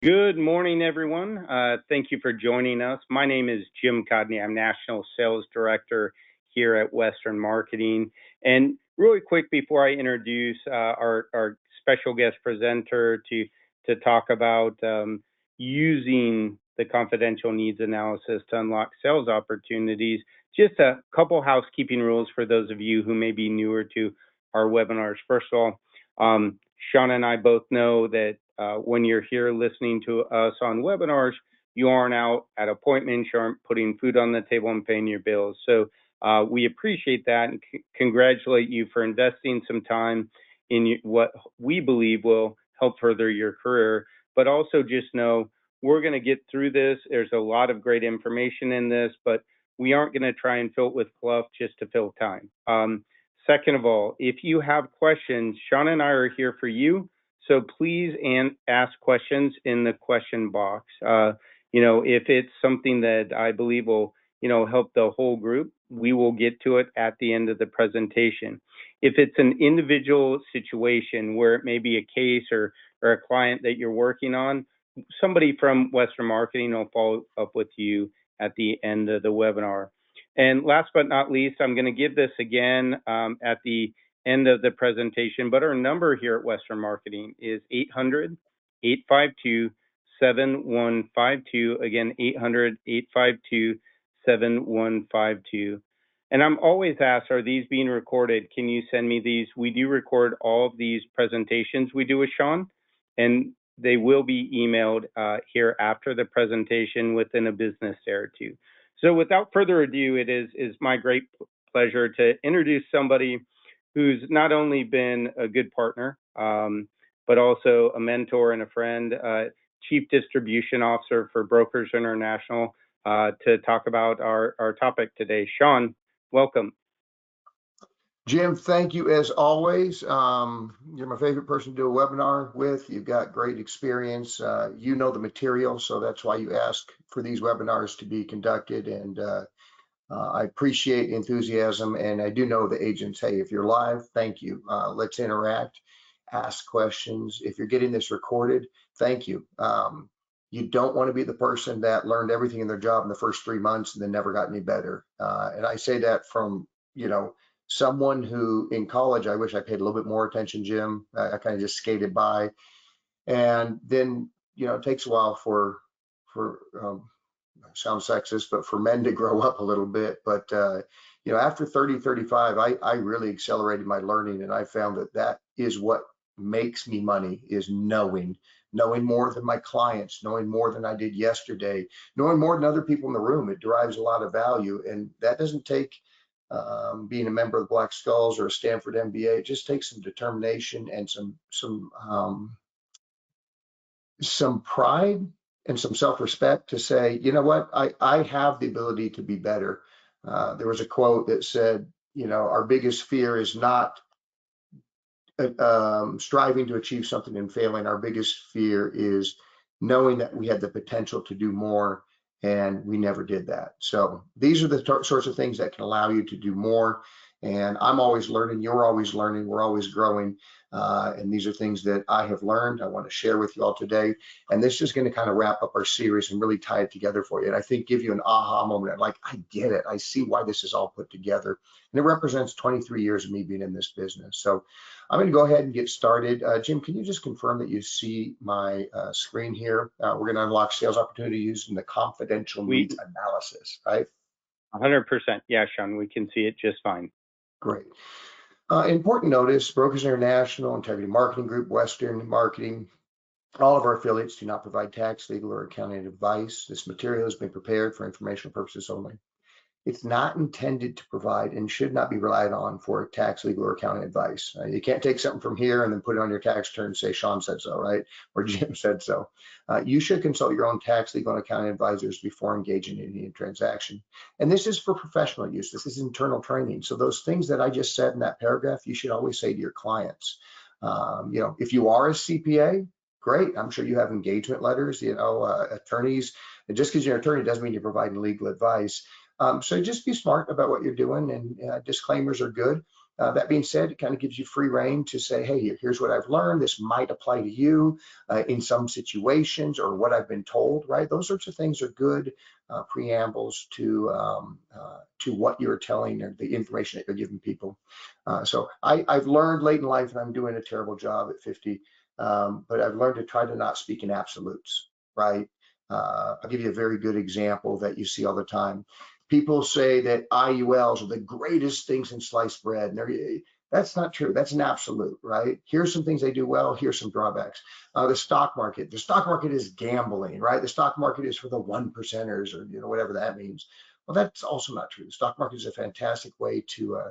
Good morning, everyone. Thank you for joining us. My name is Jim Codney. I'm National Sales Director here at Western Marketing. And really quick, before I introduce our special guest presenter to talk about using the confidential needs analysis to unlock sales opportunities, just a couple housekeeping rules for those of you who may be newer to our webinars. First of all, Sean and I both know that when you're here listening to us on webinars, you aren't out at appointments, you aren't putting food on the table and paying your bills. So we appreciate that and congratulate you for investing some time in what we believe will help further your career. But also just know we're going to get through this. There's a lot of great information in this, but we aren't going to try and fill it with fluff just to fill time. Second of all, if you have questions, Sean and I are here for you. So please ask questions in the question box. If it's something that I believe will, help the whole group, we will get to it at the end of the presentation. If it's an individual situation where it may be a case or a client that you're working on, somebody from Western Marketing will follow up with you at the end of the webinar. And last but not least, I'm going to give this again at the end of the presentation, but our number here at Western Marketing is 800-852-7152. Again, 800-852-7152. And I'm always asked, are these being recorded? Can you send me these? We do record all of these presentations we do with Sean, and they will be emailed here after the presentation within a business day or two. So without further ado, it is my great pleasure to introduce somebody who's not only been a good partner, but also a mentor and a friend, Chief Distribution Officer for Brokers International, to talk about our topic today. Sean, welcome. Jim, thank you as always. You're my favorite person to do a webinar with. You've got great experience. You know the material, so that's why you ask for these webinars to be conducted. And I appreciate enthusiasm, and I do know the agents, hey, if you're live, thank you. Let's interact, ask questions. If you're getting this recorded, thank you. You don't want to be the person that learned everything in their job in the first 3 months and then never got any better. And I say that from, someone who in college, I wish I paid a little bit more attention, Jim. I kind of just skated by. And then, it takes a while for sounds sexist, but for men to grow up a little bit. But, after 30, 35, I really accelerated my learning. And I found that is what makes me money, is knowing more than my clients, knowing more than I did yesterday, knowing more than other people in the room. It derives a lot of value. And that doesn't take being a member of the Black Skulls or a Stanford MBA. It just takes some determination and some pride and some self-respect to say, you know what, I have the ability to be better. There was a quote that said, our biggest fear is not striving to achieve something and failing. Our biggest fear is knowing that we had the potential to do more and we never did that. So these are the sorts of things that can allow you to do more. And I'm always learning, you're always learning, we're always growing. And these are things that I have learned, I want to share with you all today. And this is going to kind of wrap up our series and really tie it together for you. And I think give you an aha moment, like, I get it. I see why this is all put together. And it represents 23 years of me being in this business. So I'm going to go ahead and get started. Jim, can you just confirm that you see my screen here? We're going to unlock sales opportunity using the confidential needs analysis, right? 100%. Yeah, Sean, we can see it just fine. Great. Important notice, Brokers International, Integrity Marketing Group, Western Marketing, all of our affiliates do not provide tax, legal, or accounting advice. This material has been prepared for informational purposes only. It's not intended to provide and should not be relied on for tax, legal, or accounting advice. You can't take something from here and then put it on your tax return and say Sean said so, right? Or Jim said so. You should consult your own tax, legal, and accounting advisors before engaging in any transaction. And this is for professional use. This is internal training. So those things that I just said in that paragraph, you should always say to your clients. If you are a CPA, great. I'm sure you have engagement letters, attorneys. And just because you're an attorney doesn't mean you're providing legal advice. So just be smart about what you're doing, and disclaimers are good. That being said, it kind of gives you free reign to say, hey, here's what I've learned. This might apply to you in some situations, or what I've been told, right? Those sorts of things are good preambles to what you're telling, or the information that you're giving people. So I've learned late in life, and I'm doing a terrible job at 50, but I've learned to try to not speak in absolutes, right? I'll give you a very good example that you see all the time. People say that IULs are the greatest things in sliced bread, and that's not true. That's an absolute, right? Here's some things they do well. Here's some drawbacks. The stock market. The stock market is gambling, right? The stock market is for the one percenters, or whatever that means. Well, that's also not true. The stock market is a fantastic way to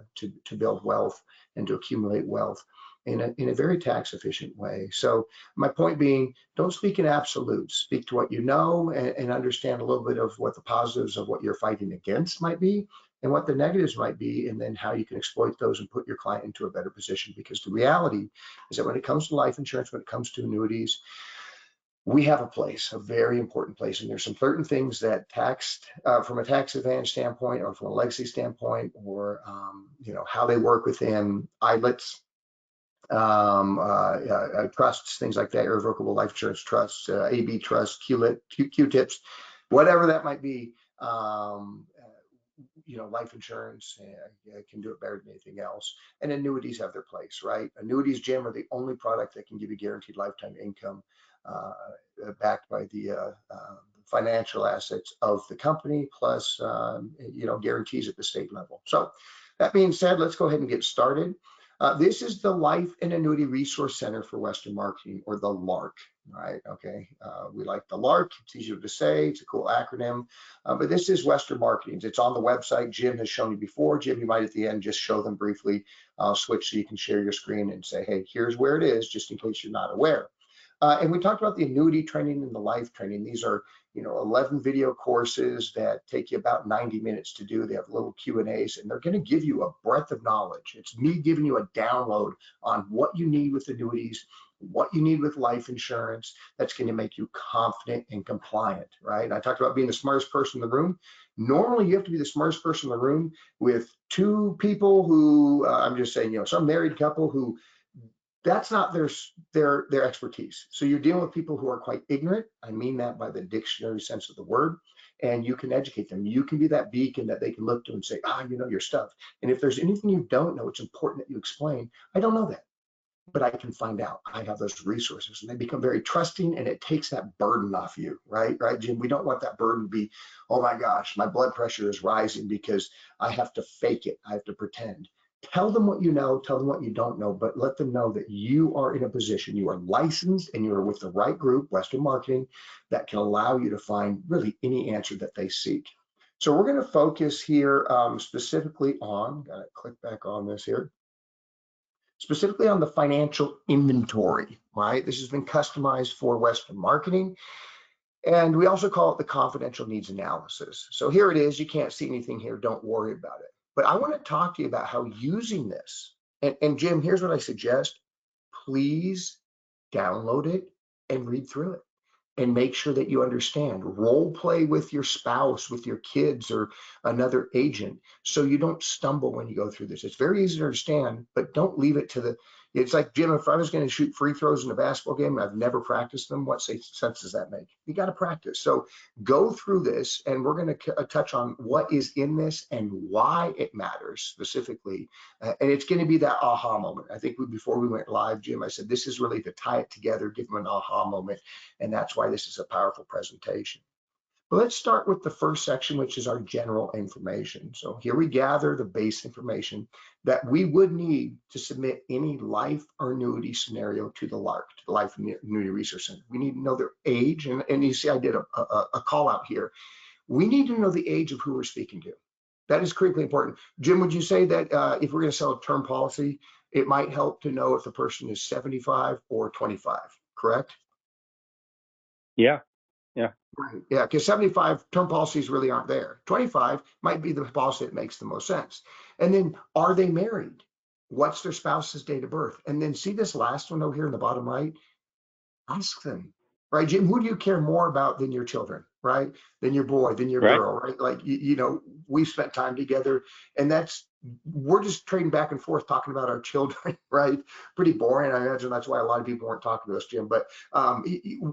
build wealth and to accumulate wealth in a very tax efficient way. So my point being, don't speak in absolutes. Speak to what you know, and understand a little bit of what the positives of what you're fighting against might be, and what the negatives might be, and then how you can exploit those and put your client into a better position. Because the reality is that when it comes to life insurance, when it comes to annuities, we have a place, a very important place, and there's some certain things that taxed from a tax advantage standpoint, or from a legacy standpoint, or how they work within ILETs, trusts, things like that, irrevocable life insurance trusts, AB trusts, Q-tips, whatever that might be. Life insurance can do it better than anything else. And annuities have their place, right? Annuities, Jim, are the only product that can give you guaranteed lifetime income, backed by the financial assets of the company, plus guarantees at the state level. So that being said, let's go ahead and get started. This is the Life and Annuity Resource Center for Western Marketing, or the LARC, right? Okay, we like the LARC. It's easier to say. It's a cool acronym, but this is Western Marketing. It's on the website. Jim has shown you before. Jim, you might at the end just show them briefly. I'll switch so you can share your screen and say, hey, here's where it is, just in case you're not aware. And we talked about the annuity training and the life training. These are 11 video courses that take you about 90 minutes to do. They have little Q&As, and they're going to give you a breadth of knowledge. It's me giving you a download on what you need with annuities, what you need with life insurance, that's going to make you confident and compliant, right? And I talked about being the smartest person in the room. Normally, you have to be the smartest person in the room with two people who, I'm just saying, some married couple who, that's not their expertise. So you're dealing with people who are quite ignorant. I mean that by the dictionary sense of the word. And you can educate them. You can be that beacon that they can look to and say, you know your stuff. And if there's anything you don't know, it's important that you explain. I don't know that, but I can find out. I have those resources, and they become very trusting, and it takes that burden off you, right? Right, Jim? We don't want that burden to be, oh my gosh, my blood pressure is rising because I have to fake it. I have to pretend. Tell them what you know, tell them what you don't know, but let them know that you are in a position, you are licensed, and you are with the right group, Western Marketing, that can allow you to find really any answer that they seek. So we're going to focus here specifically on, gotta click back on this here, specifically on the financial inventory, right? This has been customized for Western Marketing. And we also call it the confidential needs analysis. So here it is. You can't see anything here. Don't worry about it. But I want to talk to you about how using this. And Jim, here's what I suggest. Please download it and read through it, and make sure that you understand. Role play with your spouse, with your kids, or another agent, so you don't stumble when you go through this. It's very easy to understand, but don't leave it to the, it's like, Jim, if I was going to shoot free throws in a basketball game, I've never practiced them, what sense does that make? You got to practice. So go through this, and we're going to touch on what is in this and why it matters specifically. And it's going to be that aha moment. I think before we went live, Jim, I said, this is really to tie it together, give them an aha moment. And that's why this is a powerful presentation. But let's start with the first section, which is our general information. So here we gather the base information that we would need to submit any life or annuity scenario to the LARC, to the Life and Annuity Resource Center. We need to know their age, and you see I did a call out here. We need to know the age of who we're speaking to. That is critically important. Jim, would you say that if we're going to sell a term policy, it might help to know if the person is 75 or 25, correct? Yeah. Right. Yeah, because 75 term policies really aren't there. 25 might be the policy that makes the most sense. And then, are they married? What's their spouse's date of birth? And then see this last one over here in the bottom right? Ask them, right, Jim, who do you care more about than your children, right? Then your boy, then your Right. girl, right? Like, we've spent time together, and we're just trading back and forth talking about our children, right? Pretty boring. I imagine that's why a lot of people weren't talking to us, Jim, but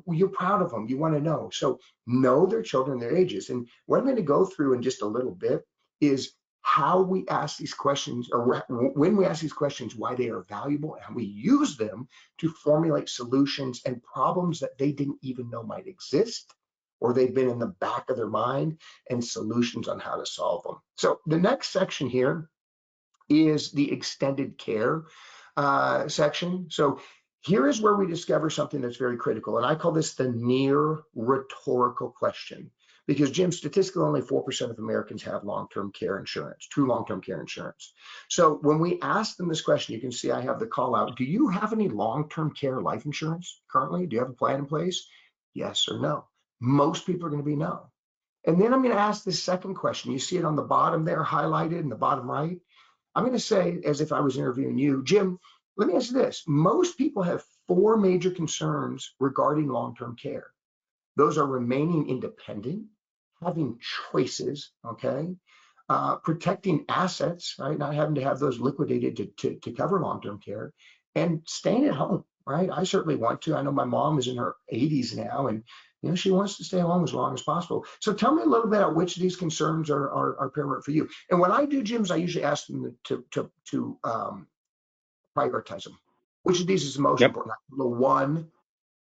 you're proud of them. You want to know. So know their children, their ages. And what I'm going to go through in just a little bit is how we ask these questions, or when we ask these questions, why they are valuable, and we use them to formulate solutions and problems that they didn't even know might exist, or they've been in the back of their mind, and solutions on how to solve them. So the next section here is the extended care section. So here is where we discover something that's very critical, and I call this the near rhetorical question. Because, Jim, statistically, only 4% of Americans have long-term care insurance, true long-term care insurance. So when we ask them this question, you can see I have the call out. Do you have any long-term care life insurance currently? Do you have a plan in place? Yes or no? Most people are going to be no. And then I'm going to ask this second question. You see it on the bottom there, highlighted in the bottom right. I'm going to say, as if I was interviewing you, Jim, let me ask you this. Most people have four major concerns regarding long-term care. Those are remaining independent, having choices, okay, protecting assets, right, not having to have those liquidated to cover long-term care, and staying at home, right? I certainly want to. I know my mom is in her 80s now, and she wants to stay home as long as possible. So tell me a little bit about which of these concerns are paramount for you. And when I do, Jim's, I usually ask them to prioritize them. Which of these is the most Yep. important? The one,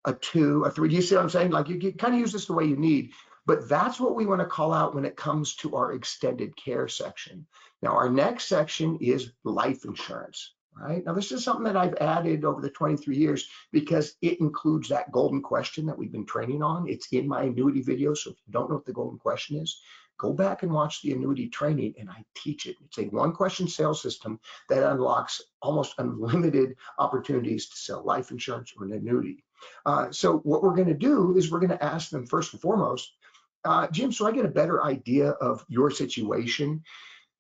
a two, a three. Do you see what I'm saying? Like, you kind of use this the way you need, but that's what we want to call out when it comes to our extended care section. Now, our next section is life insurance, right? Now, this is something that I've added over the 23 years because it includes that golden question that we've been training on. It's in my annuity video. So if you don't know what the golden question is, go back and watch the annuity training, and I teach it. It's a one question sales system that unlocks almost unlimited opportunities to sell life insurance or an annuity. So what we're going to do is we're going to ask them first and foremost, Jim, so I get a better idea of your situation.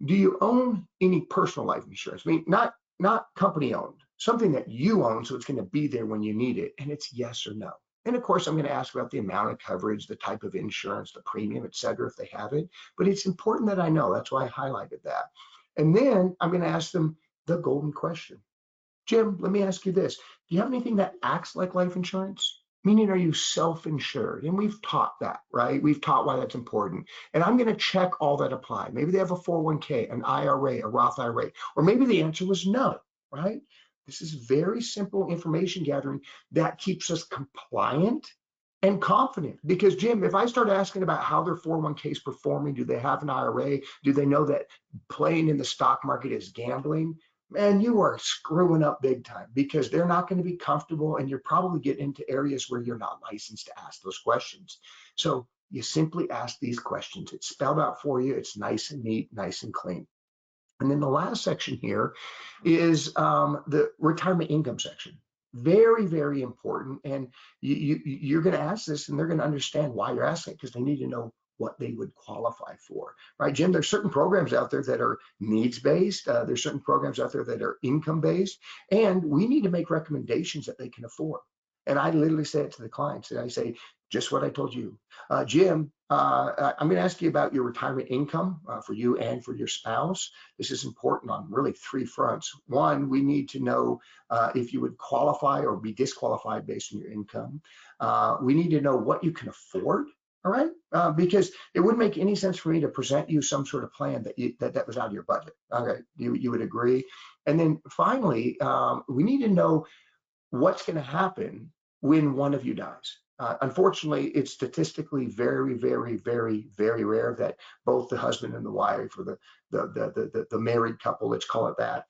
Do you own any personal life insurance? I mean, not company owned, something that you own, so it's going to be there when you need it. And it's yes or no. And of course, I'm going to ask about the amount of coverage, the type of insurance, the premium, et cetera, if they have it. But it's important that I know. That's why I highlighted that. And then I'm going to ask them the golden question. Jim, let me ask you this. Do you have anything that acts like life insurance? Meaning, are you self-insured? And we've taught that, right? We've taught why that's important. And I'm going to check all that apply. Maybe they have a 401k, an IRA, a Roth IRA, or maybe the answer was no, right? This is very simple information gathering that keeps us compliant and confident. Because, Jim, if I start asking about how their 401k is performing, do they have an IRA? Do they know that playing in the stock market is gambling? Man, you are screwing up big time, because they're not going to be comfortable, and you're probably getting into areas where you're not licensed to ask those questions. So you simply ask these questions. It's spelled out for you. It's nice and neat, nice and clean. And then the last section here is the retirement income section. Very, very important. And you're going to ask this, and they're going to understand why you're asking it, because they need to know what they would qualify for, right, Jim? There's certain programs out there that are needs-based. There's certain programs out there that are income-based, and we need to make recommendations that they can afford. And I literally say it to the clients, and I say, just what I told you. Jim, I'm going to ask you about your retirement income for you and for your spouse. This is important on really three fronts. One, we need to know if you would qualify or be disqualified based on your income. We need to know what you can afford. All right, because it wouldn't make any sense for me to present you some sort of plan that was out of your budget. Okay, you would agree. And then finally, we need to know what's going to happen when one of you dies. Unfortunately, it's statistically very, very, very, very rare that both the husband and the wife, or the married couple, let's call it that,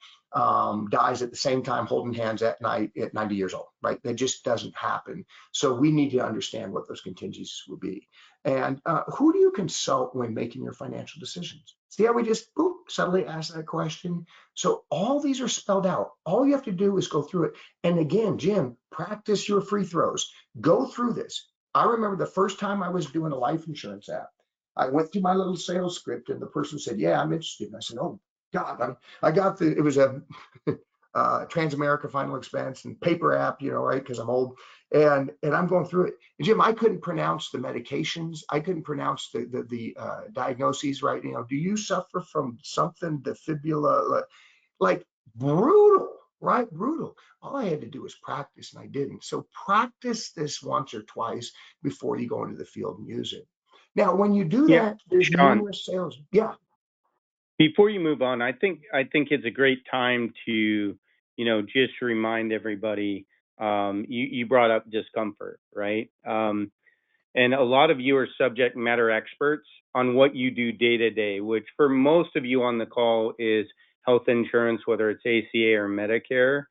dies at the same time holding hands at night at 90 years old, right? That just doesn't happen. So we need to understand what those contingencies will be. And who do you consult when making your financial decisions? See how we just subtly ask that question? So all these are spelled out. All you have to do is go through it. And again, Jim, practice your free throws. Go through this. I remember the first time I was doing a life insurance app, I went through my little sales script, and the person said, yeah, I'm interested. And I said, oh God, I got it was a Transamerica Final Expense and paper app, right? Because I'm old, and I'm going through it. And Jim, I couldn't pronounce the medications. I couldn't pronounce the diagnoses, right? Do you suffer from something, the fibula, like brutal, right? Brutal. All I had to do was practice, and I didn't. So practice this once or twice before you go into the field and use it. Now, when you do Yeah, that, there's Sean, numerous sales. Yeah. before you move on, I think it's a great time to, just remind everybody. You brought up discomfort, right? And a lot of you are subject matter experts on what you do day to day, which for most of you on the call is health insurance, whether it's ACA or Medicare.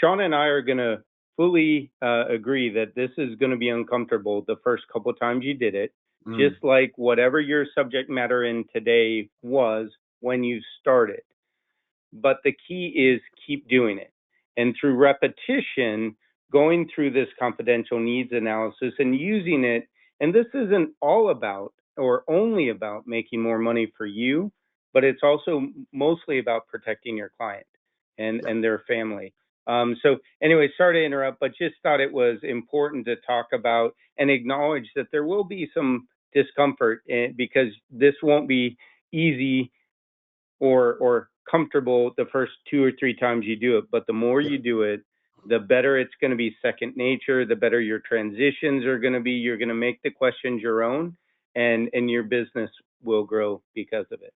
Sean and I are going to fully agree that this is going to be uncomfortable the first couple of times you did it, just like whatever your subject matter in today was when you started. But the key is keep doing it. And through repetition, going through this confidential needs analysis and using it. And this isn't all about or only about making more money for you, but it's also mostly about protecting your client and their family. So anyway, sorry to interrupt, but just thought it was important to talk about and acknowledge that there will be some discomfort because this won't be easy or comfortable the first 2 or 3 times you do it. But the more you do it, the better it's going to be second nature, the better your transitions are going to be. You're going to make the questions your own, and your business will grow because of it.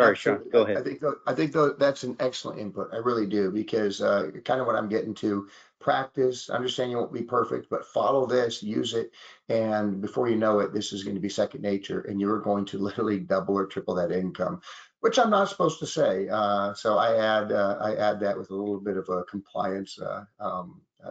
Sorry, Sean, Absolutely. go ahead. I think that's an excellent input. I really do, because kind of what I'm getting to, practice, understand you won't be perfect, but follow this, use it. And before you know it, this is going to be second nature, and you're going to literally double or triple that income, which I'm not supposed to say. So I add that with a little bit of a compliance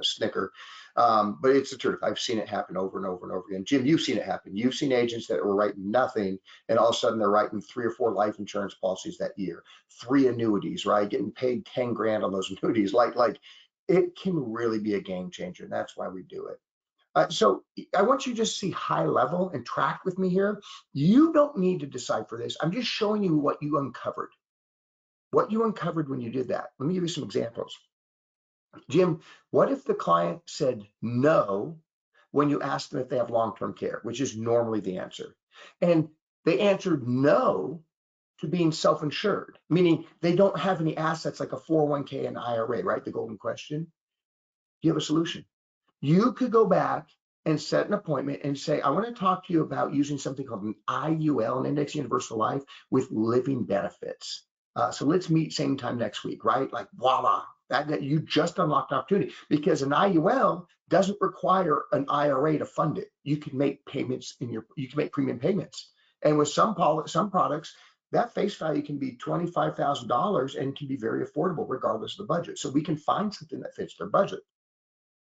snicker. But it's the truth. I've seen it happen over and over and over again. Jim, you've seen it happen. You've seen agents that were writing nothing, and all of a sudden they're writing 3 or 4 life insurance policies that year, 3 annuities, right? Getting paid 10 grand on those annuities. Like it can really be a game changer. And that's why we do it. So I want you to just see high level and track with me here. You don't need to decipher this. I'm just showing you what you uncovered. What you uncovered when you did that. Let me give you some examples. Jim, what if the client said no when you asked them if they have long-term care, which is normally the answer? And they answered no to being self-insured, meaning they don't have any assets like a 401k and IRA, right? The golden question. You have a solution. You could go back and set an appointment and say, I want to talk to you about using something called an IUL, an Index Universal Life, with living benefits. So let's meet same time next week, right? Like voila, that you just unlocked opportunity, because an IUL doesn't require an IRA to fund it. You can make payments you can make premium payments. And with some products, that face value can be $25,000 and can be very affordable regardless of the budget. So we can find something that fits their budget.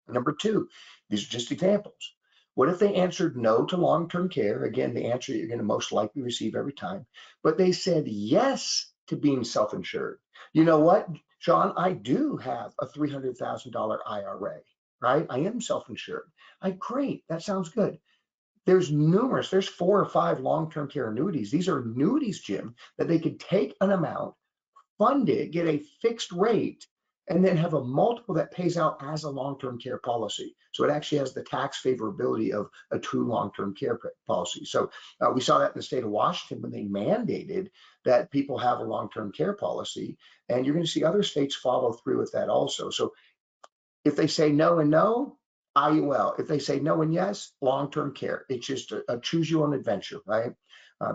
Number 2, these are just examples. What if they answered no to long-term care? Again, the answer you're going to most likely receive every time, but they said yes to being self-insured. You know what, Sean, I do have a $300,000 IRA, right? I am self-insured. Great, that sounds good. There's 4 or 5 long-term care annuities. These are annuities, Jim, that they could take an amount, fund it, get a fixed rate, and then have a multiple that pays out as a long-term care policy. So it actually has the tax favorability of a true long-term care policy. So we saw that in the state of Washington when they mandated that people have a long-term care policy, and you're going to see other states follow through with that also. So if they say no and no, IUL. If they say no and yes, long-term care. It's just a choose your own adventure, right?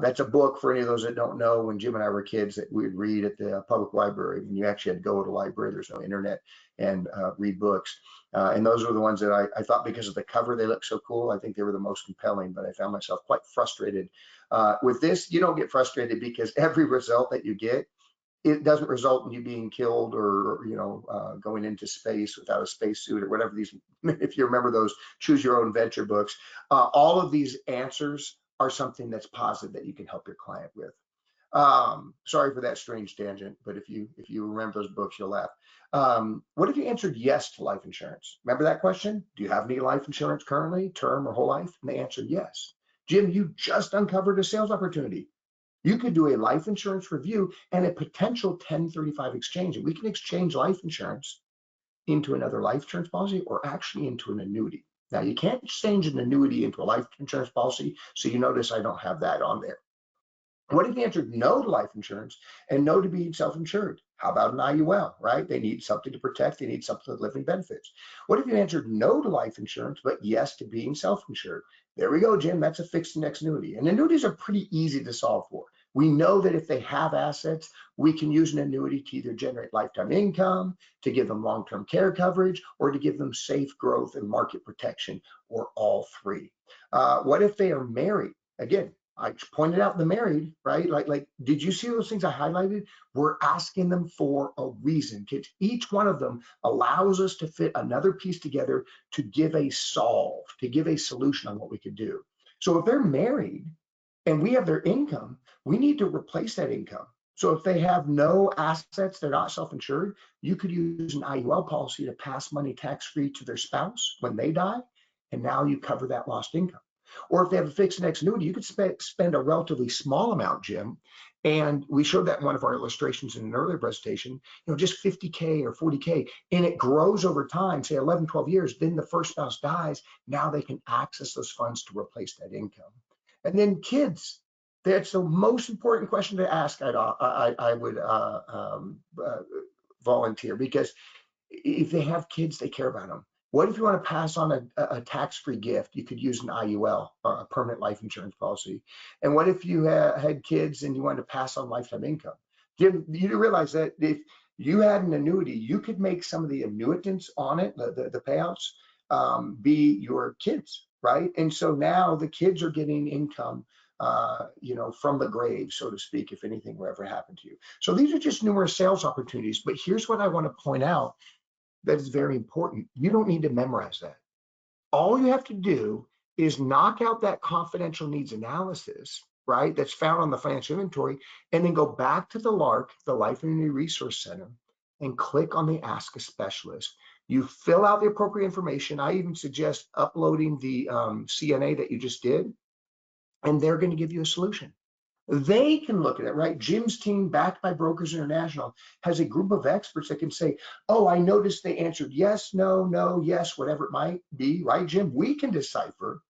That's a book for any of those that don't know. When Jim and I were kids, that we'd read at the public library, and you actually had to go to the library. There's no internet, and read books. And those were the ones that I thought, because of the cover, they looked so cool. I think they were the most compelling, but I found myself quite frustrated. With this, you don't get frustrated because every result that you get, it doesn't result in you being killed or going into space without a spacesuit or whatever these, if you remember those choose your own adventure books. All of these answers are something that's positive that you can help your client with. Sorry for that strange tangent, but if you remember those books, you'll laugh. What if you answered yes to life insurance? Remember that question? Do you have any life insurance currently, term or whole life? And they answered yes. Jim, you just uncovered a sales opportunity. You could do a life insurance review and a potential 1035 exchange. And we can exchange life insurance into another life insurance policy or actually into an annuity. Now, you can't exchange an annuity into a life insurance policy, so you notice I don't have that on there. What if you answered no to life insurance and no to being self-insured? How about an IUL, right? They need something to protect, they need something with living benefits. What if you answered no to life insurance, but yes to being self-insured? There we go, Jim, that's a fixed index annuity. And annuities are pretty easy to solve for. We know that if they have assets, we can use an annuity to either generate lifetime income, to give them long-term care coverage, or to give them safe growth and market protection, or all three. What if they are married? Again, I pointed out the married, right? Like, did you see those things I highlighted? We're asking them for a reason. Kids, each one of them allows us to fit another piece together to give a solve, to give a solution on what we could do. So if they're married and we have their income, we need to replace that income. So if they have no assets, they're not self-insured, you could use an IUL policy to pass money tax-free to their spouse when they die, and now you cover that lost income. Or if they have a fixed index annuity, you could spend a relatively small amount, Jim. And we showed that in one of our illustrations in an earlier presentation, just 50K or 40K, and it grows over time, say 11, 12 years, then the first spouse dies. Now they can access those funds to replace that income. And then kids, that's the most important question to ask. I would volunteer, because if they have kids, they care about them. What if you want to pass on a tax-free gift? You could use an IUL, a permanent life insurance policy. And what if you had kids and you wanted to pass on lifetime income? Jim, you realize that if you had an annuity, you could make some of the annuitants on it, the payouts, be your kids, right? And so now the kids are getting income, from the grave, so to speak, if anything will ever happen to you. So these are just numerous sales opportunities. But here's what I want to point out that is very important. You don't need to memorize that. All you have to do is knock out that confidential needs analysis, right? That's found on the financial inventory, and then go back to the LARC, the Life and Annuity Resource Center, and click on the Ask a Specialist. You fill out the appropriate information. I even suggest uploading the CNA that you just did, and they're going to give you a solution. They can look at it, right? Jim's team, backed by Brokers International, has a group of experts that can say, oh, I noticed they answered yes, no, no, yes, whatever it might be, right, Jim? We can decipher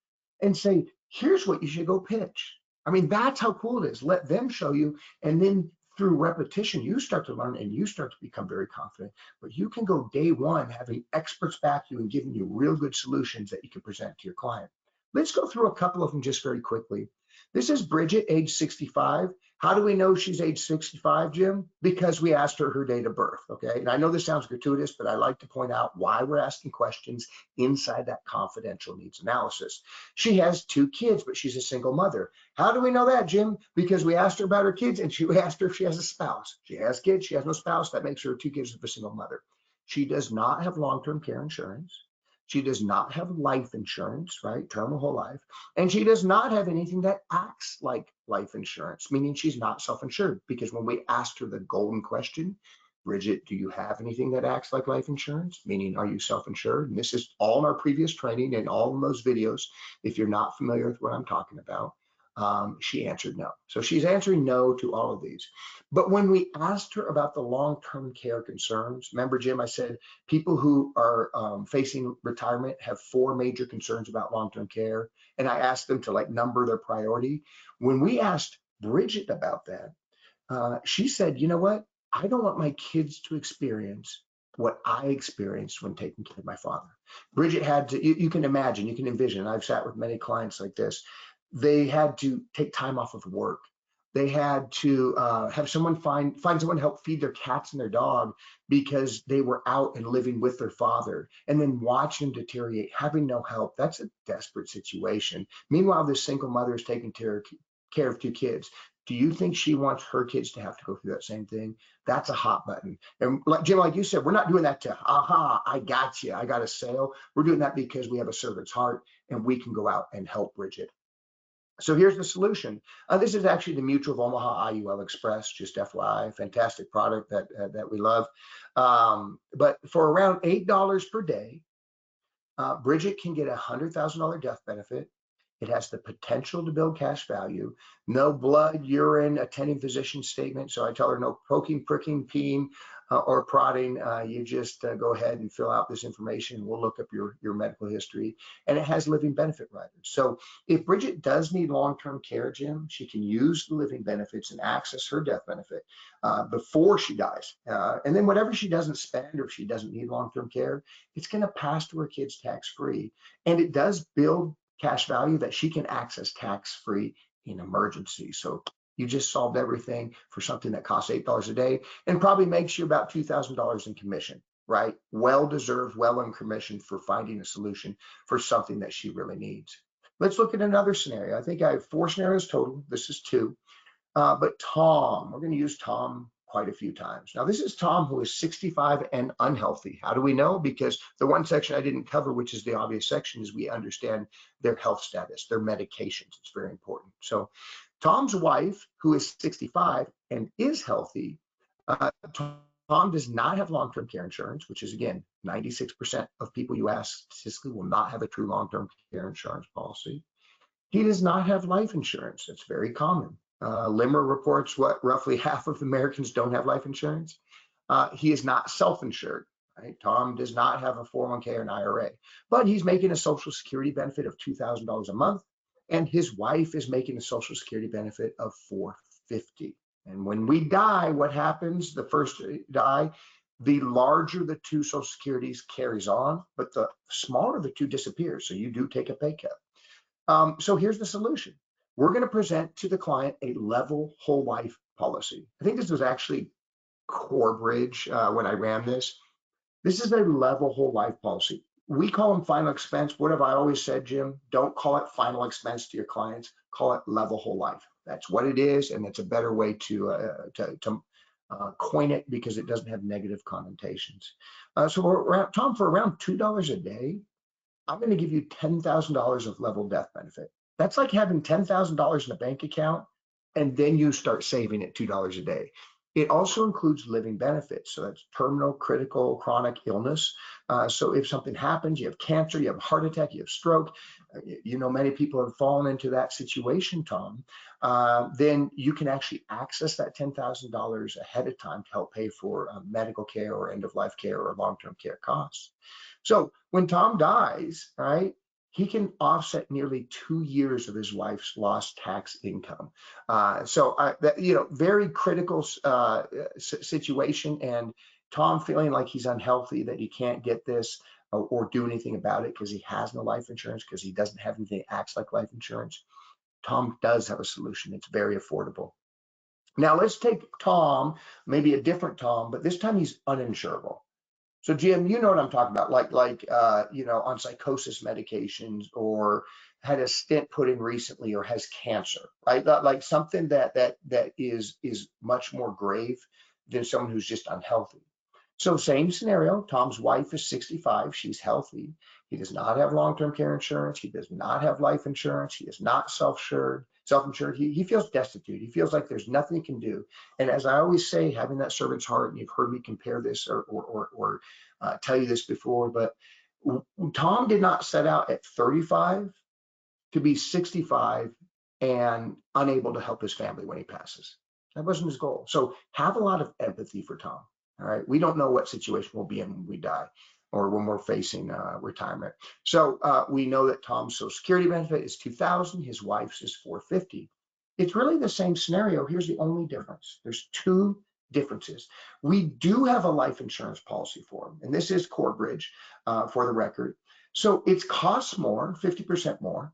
and say, here's what you should go pitch. I mean, that's how cool it is. Let them show you, and then through repetition, you start to learn and you start to become very confident. But you can go day one having experts back you and giving you real good solutions that you can present to your client. Let's go through a couple of them just very quickly. This is Bridget, age 65. How do we know she's age 65, Jim? Because we asked her date of birth, okay? And I know this sounds gratuitous, but I like to point out why we're asking questions inside that confidential needs analysis. She has 2 kids, but she's a single mother. How do we know that, Jim? Because we asked her about her kids, and we asked her if she has a spouse. She has kids, she has no spouse. That makes her 2 kids of a single mother. She does not have long-term care insurance. She does not have life insurance, right? Term or whole life. And she does not have anything that acts like life insurance, meaning she's not self-insured. Because when we asked her the golden question, Bridget, do you have anything that acts like life insurance? Meaning, are you self-insured? And this is all in our previous training and all in those videos. If you're not familiar with what I'm talking about, she answered no. So she's answering no to all of these. But when we asked her about the long-term care concerns, remember, Jim, I said people who are facing retirement have 4 major concerns about long-term care. And I asked them to number their priority. When we asked Bridget about that, she said, you know what? I don't want my kids to experience what I experienced when taking care of my father. Bridget had to, you can imagine, you can envision, I've sat with many clients like this. They had to take time off of work. They had to have someone find someone to help feed their cats and their dog because they were out and living with their father, and then watch him deteriorate, having no help. That's a desperate situation. Meanwhile, this single mother is taking care of 2 kids. Do you think she wants her kids to have to go through that same thing? That's a hot button. And Jim, like you said, we're not doing that to, aha, I got you, I got a sale. We're doing that because we have a servant's heart and we can go out and help Bridget. So here's the solution. This is actually the Mutual of Omaha IUL Express, just FYI, fantastic product that we love. But for around $8 per day, Bridget can get a $100,000 death benefit It has the potential to build cash value. No blood, urine, attending physician statement. So I tell her no poking, pricking, peeing, or prodding. You just go ahead and fill out this information. We'll look up your medical history. And it has living benefit riders. So if Bridget does need long-term care, Jim, she can use the living benefits and access her death benefit before she dies. And then whatever she doesn't spend, or if she doesn't need long-term care, it's going to pass to her kids tax-free. And it does build cash value that she can access tax-free in emergency. So you just solved everything for something that costs $8 a day and probably makes you about $2,000 in commission, right? Well-deserved, well-earned commission for finding a solution for something that she really needs. Let's look at another scenario. I think I have 4 scenarios total. This is 2. But Tom, we're going to use Tom quite a few times. Now, this is Tom who is 65 and unhealthy. How do we know? Because the one section I didn't cover, which is the obvious section, is we understand their health status, their medications. It's very important. So Tom's wife, who is 65 and is healthy, Tom does not have long-term care insurance, which is, again, 96% of people you ask statistically will not have a true long-term care insurance policy. He does not have life insurance. It's very common. Limmer reports what roughly half of Americans don't have life insurance. He is not self-insured. Right? Tom does not have a 401k or an IRA, but he's making a Social Security benefit of $2,000 a month, and his wife is making a Social Security benefit of $450. And when we die, what happens? The first die, the larger the 2 Social Securities carries on, but the smaller the 2 disappears. So you do take a pay cut. So here's the solution. We're going to present to the client a level whole life policy. I think this was actually Corebridge when I ran this. This is a level whole life policy. We call them final expense. What have I always said, Jim? Don't call it final expense to your clients. Call it level whole life. That's what it is, and it's a better way to coin it because it doesn't have negative connotations. So Tom, for around $2 a day, I'm going to give you $10,000 of level death benefit. That's like having $10,000 in a bank account, and then you start saving at $2 a day. It also includes living benefits. So that's terminal, critical, chronic illness. So if something happens, you have cancer, you have a heart attack, you have stroke, you know, many people have fallen into that situation, Tom, then you can actually access that $10,000 ahead of time to help pay for medical care or end-of-life care or long-term care costs. So when Tom dies, right, he can offset nearly 2 years of his wife's lost tax income. Very critical situation, and Tom feeling like he's unhealthy, that he can't get this or do anything about it because he has no life insurance, because he doesn't have anything that acts like life insurance. Tom does have a solution. It's very affordable. Now let's take Tom, maybe a different Tom, but this time he's uninsurable. So Jim, you know what I'm talking about, like on psychosis medications, or had a stent put in recently, or has cancer, right? Like something that is much more grave than someone who's just unhealthy. So same scenario, Tom's wife is 65, she's healthy. He does not have long-term care insurance. He does not have life insurance. He is not self-insured. He feels destitute. He feels like there's nothing he can do. And as I always say, having that servant's heart, and you've heard me compare this or tell you this before, but Tom did not set out at 35 to be 65 and unable to help his family when he passes. That wasn't his goal. So have a lot of empathy for Tom. All right. We don't know what situation we'll be in when we die or when we're facing retirement. So we know that Tom's Social Security benefit is $2,000. His wife's is $450. It's really the same scenario. Here's the only difference. There's 2 differences. We do have a life insurance policy for him, and this is Corebridge for the record. So it costs more, 50% more.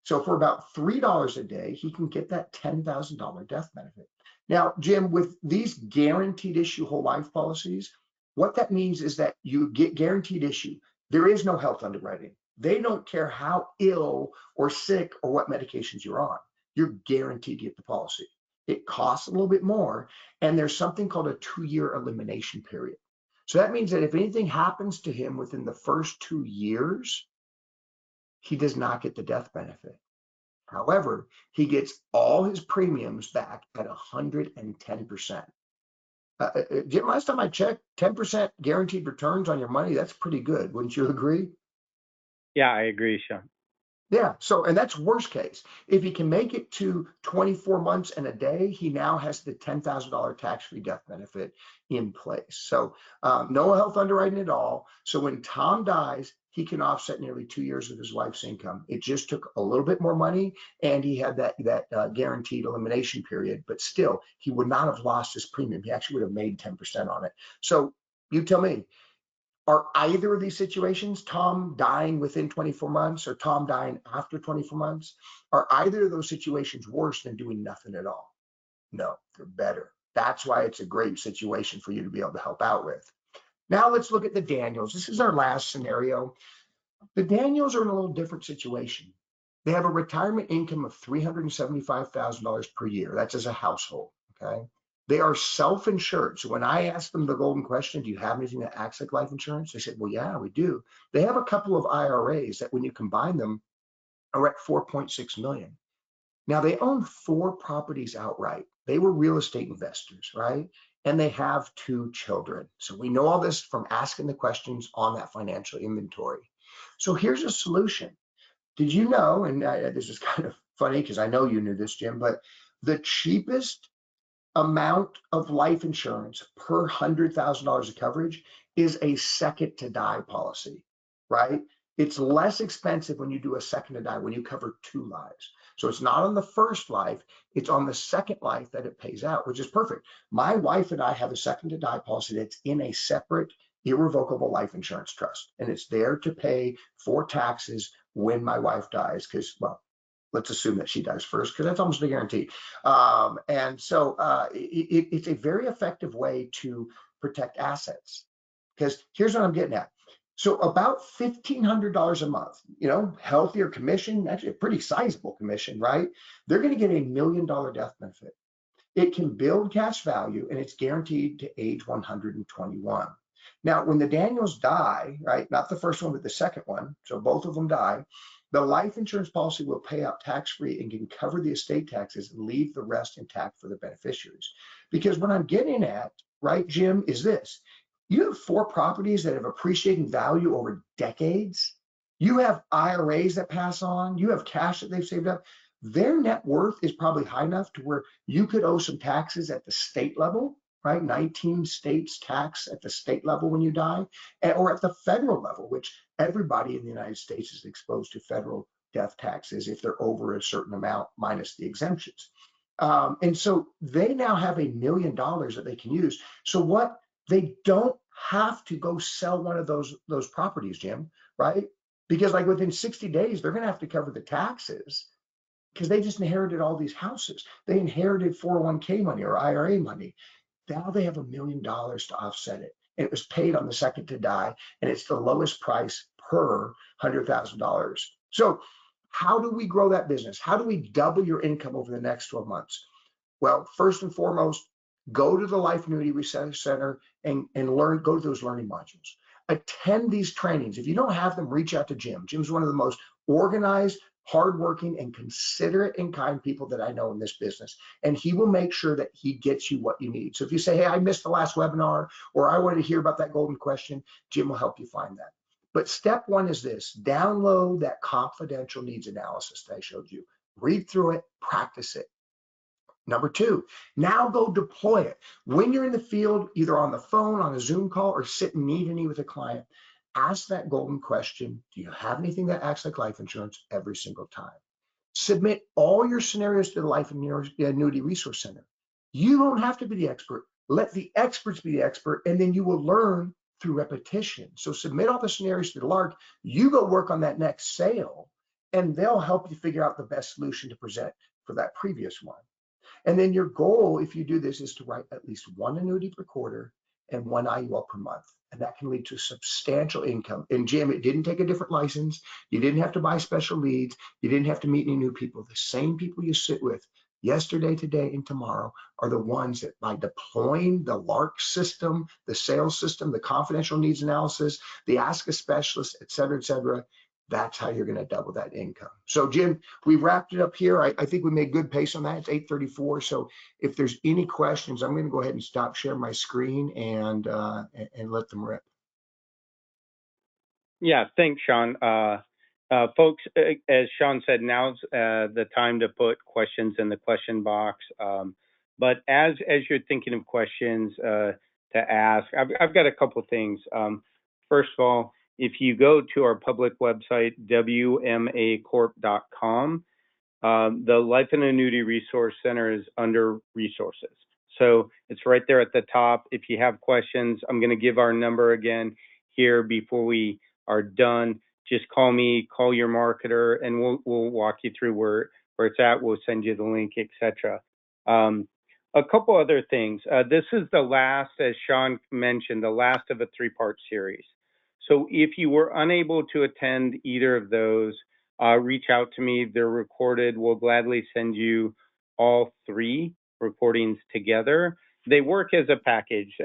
So for about $3 a day, he can get that $10,000 death benefit. Now, Jim, with these guaranteed issue whole life policies, what that means is that you get guaranteed issue. There is no health underwriting. They don't care how ill or sick or what medications you're on. You're guaranteed to get the policy. It costs a little bit more, and there's something called a 2-year elimination period. So that means that if anything happens to him within the first 2 years, he does not get the death benefit. However, he gets all his premiums back at 110%. Jim, last time I checked, 10% guaranteed returns on your money, that's pretty good. Wouldn't you agree? Yeah, I agree, Sean. Yeah. So, and that's worst case. If he can make it to 24 months and a day, he now has the $10,000 tax-free death benefit in place. So, no health underwriting at all. So when Tom dies, he can offset nearly 2 years of his wife's income. It just took a little bit more money, and he had that guaranteed elimination period. But still, he would not have lost his premium. He actually would have made 10% on it. So you tell me, are either of these situations, Tom dying within 24 months or Tom dying after 24 months, are either of those situations worse than doing nothing at all? No, they're better. That's why it's a great situation for you to be able to help out with. Now let's look at the Daniels. This is our last scenario. The Daniels are in a little different situation. They have a retirement income of $375,000 per year. That's as a household, okay? They are self-insured. So when I asked them the golden question, do you have anything that acts like life insurance? They said, well, yeah, we do. They have a couple of IRAs that when you combine them are at 4.6 million. Now they own 4 properties outright. They were real estate investors, right? And they have 2 children. So we know all this from asking the questions on that financial inventory. So here's a solution. Did you know, and this is kind of funny because I know you knew this, Jim, but the cheapest amount of life insurance per $100,000 of coverage is a second to die policy, right? It's less expensive when you do a second to die, when you cover 2 lives. So it's not on the first life, it's on the second life that it pays out, which is perfect. My wife and I have a second to die policy that's in a separate irrevocable life insurance trust, and it's there to pay for taxes when my wife dies, because, well, let's assume that she dies first, because that's almost a guarantee. And so it's a very effective way to protect assets. Because here's what I'm getting at. So about $1,500 a month, healthier commission, actually a pretty sizable commission, right? They're going to get $1 million death benefit. It can build cash value, and it's guaranteed to age 121. Now, when the Daniels die, right, not the first one, but the second one, so both of them die, the life insurance policy will pay out tax-free and can cover the estate taxes and leave the rest intact for the beneficiaries. Because what I'm getting at, right, Jim, is this. You have 4 properties that have appreciating value over decades. You have IRAs that pass on. You have cash that they've saved up. Their net worth is probably high enough to where you could owe some taxes at the state level, right? 19 states tax at the state level when you die, or at the federal level, which everybody in the United States is exposed to federal death taxes if they're over a certain amount minus the exemptions. And so they now have $1 million that they can use. So what, they don't have to go sell one of those properties, Jim, right? Because like within 60 days, they're going to have to cover the taxes because they just inherited all these houses. They inherited 401k money or IRA money. Now they have $1 million to offset it. And it was paid on the second to die, and it's the lowest price per $100,000. So how do we grow that business? How do we double your income over the next 12 months? Well, first and foremost, go to the Life Annuity Research Center and learn, go to those learning modules. Attend these trainings. If you don't have them, reach out to Jim. Jim's one of the most organized, hardworking, and considerate and kind people that I know in this business. And he will make sure that he gets you what you need. So if you say, hey, I missed the last webinar, or I wanted to hear about that golden question, Jim will help you find that. But step 1 is this: download that confidential needs analysis that I showed you. Read through it, practice it. Number 2, now go deploy it. When you're in the field, either on the phone, on a Zoom call, or sitting knee to knee with a client, ask that golden question: do you have anything that acts like life insurance, every single time? Submit all your scenarios to the Life Annuity Resource Center. You don't have to be the expert. Let the experts be the expert, and then you will learn through repetition. So submit all the scenarios to the LARC. You go work on that next sale, and they'll help you figure out the best solution to present for that previous one. And then your goal, if you do this, is to write at least 1 annuity per quarter and 1 IUL per month. And that can lead to substantial income. And Jim, it didn't take a different license. You didn't have to buy special leads. You didn't have to meet any new people. The same people you sit with yesterday, today, and tomorrow are the ones that, by deploying the LARC system, the sales system, the confidential needs analysis, the Ask a Specialist, et cetera, that's how you're going to double that income. So Jim, we wrapped it up here. I think we made good pace on that. It's 8:34. So if there's any questions, I'm going to go ahead and stop sharing my screen and let them rip. Yeah, thanks, Sean. Folks, as Sean said, now's the time to put questions in the question box. But as you're thinking of questions to ask, I've got a couple things. First of all, if you go to our public website, wmacorp.com, the Life and Annuity Resource Center is under resources. So it's right there at the top. If you have questions, I'm going to give our number again here before we are done. Just call me, call your marketer, and we'll walk you through where it's at. We'll send you the link, etc. A couple other things. This is the last, as Sean mentioned, the last of a three-part series. So if you were unable to attend either of those, reach out to me. They're recorded. We'll gladly send you all three recordings together. They work as a package.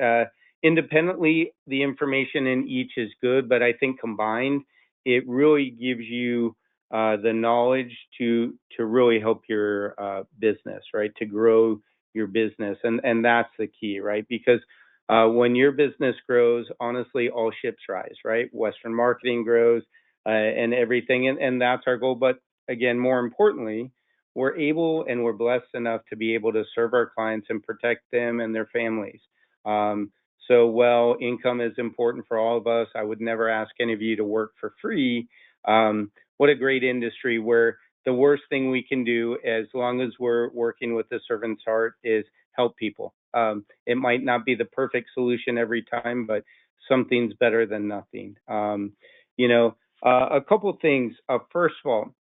Independently, the information in each is good, but I think combined, it really gives you the knowledge to really help your business, right? To grow your business, and that's the key, right? Because when your business grows, honestly, all ships rise, right? Western Marketing grows, and everything, and that's our goal. But again, more importantly, we're able and we're blessed enough to be able to serve our clients and protect them and their families. So while income is important for all of us, I would never ask any of you to work for free. What a great industry where the worst thing we can do, as long as we're working with the servant's heart, is help people. It might not be the perfect solution every time, but something's better than nothing. A couple things. First of all,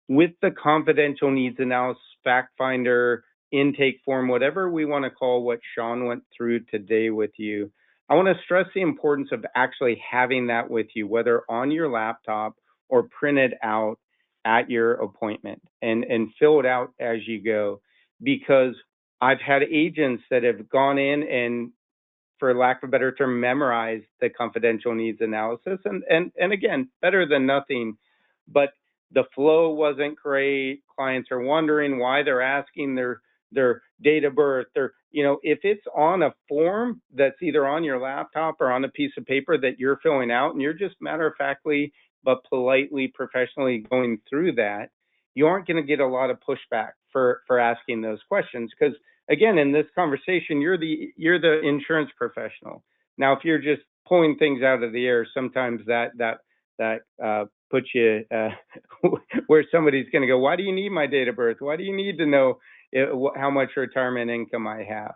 with the confidential needs analysis, fact finder, intake form, whatever we want to call what Sean went through today with you, I want to stress the importance of actually having that with you, whether on your laptop or printed out at your appointment, and fill it out as you go. Because I've had agents that have gone in and, for lack of a better term, memorize the confidential needs analysis. And again, better than nothing, but the flow wasn't great. Clients are wondering why they're asking their date of birth. If it's on a form that's either on your laptop or on a piece of paper that you're filling out, and you're just matter-of-factly but politely, professionally going through that, you aren't going to get a lot of pushback for asking those questions. Because again, in this conversation, you're the insurance professional. Now, if you're just pulling things out of the air, sometimes that puts you where somebody's going to go, why do you need my date of birth? Why do you need to know how much retirement income I have?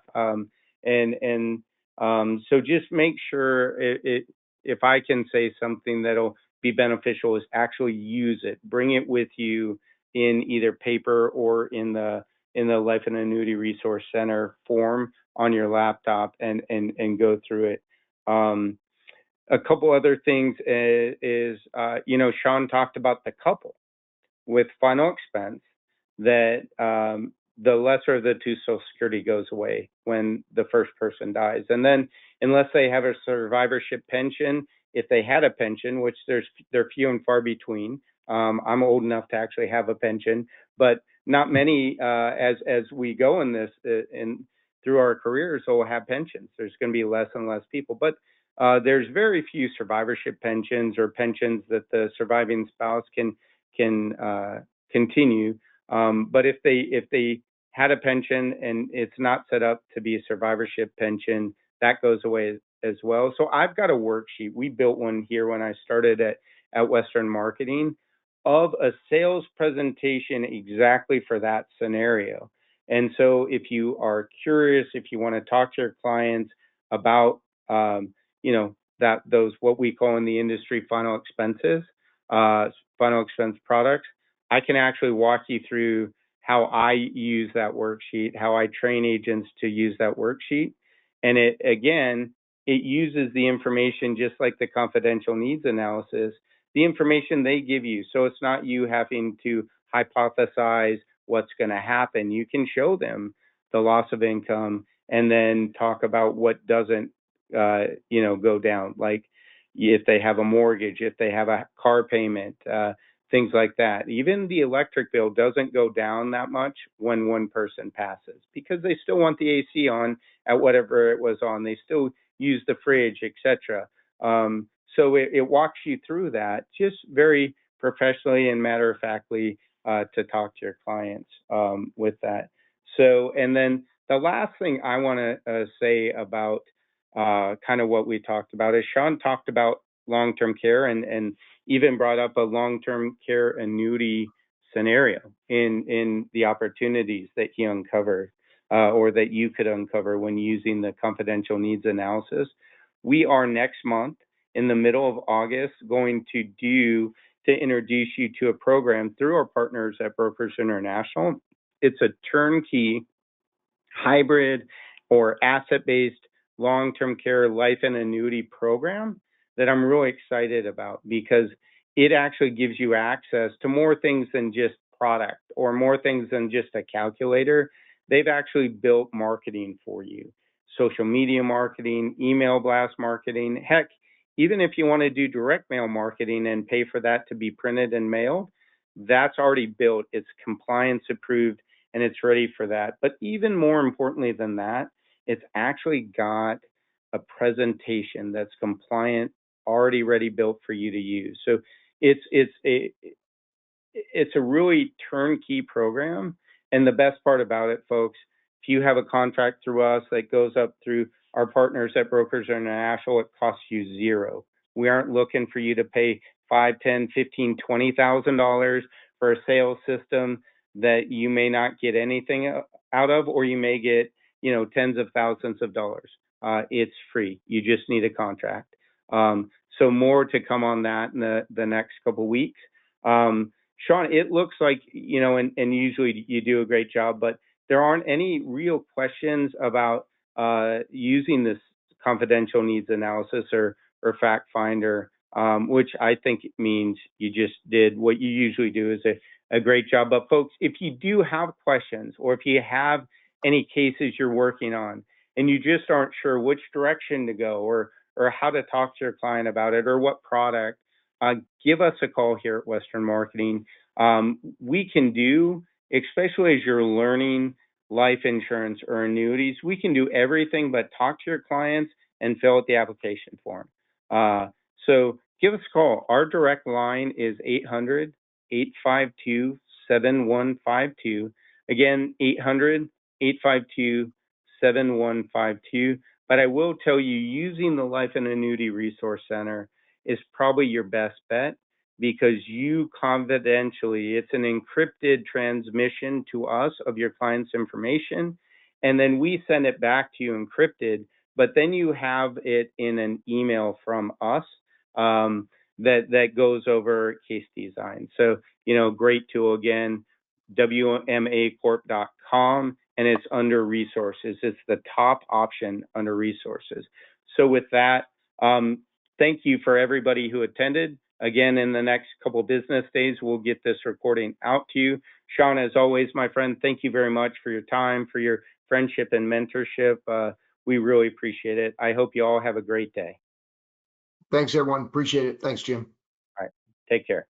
So just make sure, if I can say something that'll be beneficial, is actually use it. Bring it with you in either paper or in the Life and Annuity Resource Center form on your laptop, and go through it. A couple other things is Sean talked about the couple with final expense, that the lesser of the two Social Security goes away when the first person dies. And then, unless they have a survivorship pension, if they had a pension, which they're few and far between. I'm old enough to actually have a pension, but not many, as we go in this through our careers, will have pensions. There's going to be less and less people, but there's very few survivorship pensions or pensions that the surviving spouse can continue. But if they had a pension and it's not set up to be a survivorship pension, that goes away as well. So I've got a worksheet. We built one here when I started at Western Marketing, of a sales presentation exactly for that scenario. And so if you are curious, if you want to talk to your clients about those, what we call in the industry, final expense products, I can actually walk you through how I use that worksheet, how I train agents to use that worksheet. And it uses the information just like the confidential needs analysis, the information they give you. So it's not you having to hypothesize what's going to happen. You can show them the loss of income and then talk about what doesn't go down, like if they have a mortgage, if they have a car payment, things like that. Even the electric bill doesn't go down that much when one person passes, because they still want the AC on at whatever it was on. They still use the fridge, etc. So it walks you through that just very professionally and matter-of-factly to talk to your clients with that. So, and then the last thing I want to say about kind of what we talked about is Sean talked about long-term care and even brought up a long-term care annuity scenario in the opportunities that he uncovered or that you could uncover when using the confidential needs analysis. We are next month in the middle of August going to introduce you to a program through our partners at Brokers International. It's a turnkey hybrid or asset-based long-term care life and annuity program that I'm really excited about because it actually gives you access to more things than just product or more things than just a calculator. They've actually built marketing for you, social media marketing, email blast marketing. Heck, even if you want to do direct mail marketing and pay for that to be printed and mailed, that's already built. It's compliance approved and it's ready for that. But even more importantly than that, it's actually got a presentation that's compliant, already ready built for you to use. So it's a really turnkey program. And the best part about it, folks, if you have a contract through us that goes up through our partners at Brokers International, it costs you zero. We aren't looking for you to pay $5, $10, $15, $20,000 for a sales system that you may not get anything out of, or you may get, tens of thousands of dollars. It's free. You just need a contract. So more to come on that in the next couple of weeks. Sean, it looks like, and usually you do a great job, but there aren't any real questions about using this confidential needs analysis or fact finder, which I think means you just did what you usually do is a great job. But folks, if you do have questions or if you have any cases you're working on and you just aren't sure which direction to go or how to talk to your client about it or what product, give us a call here at Western Marketing. We can do, especially as you're learning life insurance or annuities, we can do everything but talk to your clients and fill out the application form. So give us a call. Our direct line is 800-852-7152. Again, 800-852-7152. But I will tell you, using the Life and Annuity Resource Center is probably your best bet because you confidentially, it's an encrypted transmission to us of your client's information, and then we send it back to you encrypted, but then you have it in an email from us that goes over case design. So, great tool again, wmacorp.com, and it's under resources. It's the top option under resources. So with that, thank you for everybody who attended. Again, in the next couple of business days, we'll get this recording out to you. Sean, as always, my friend, thank you very much for your time, for your friendship and mentorship. We really appreciate it. I hope you all have a great day. Thanks, everyone. Appreciate it. Thanks, Jim. All right. Take care.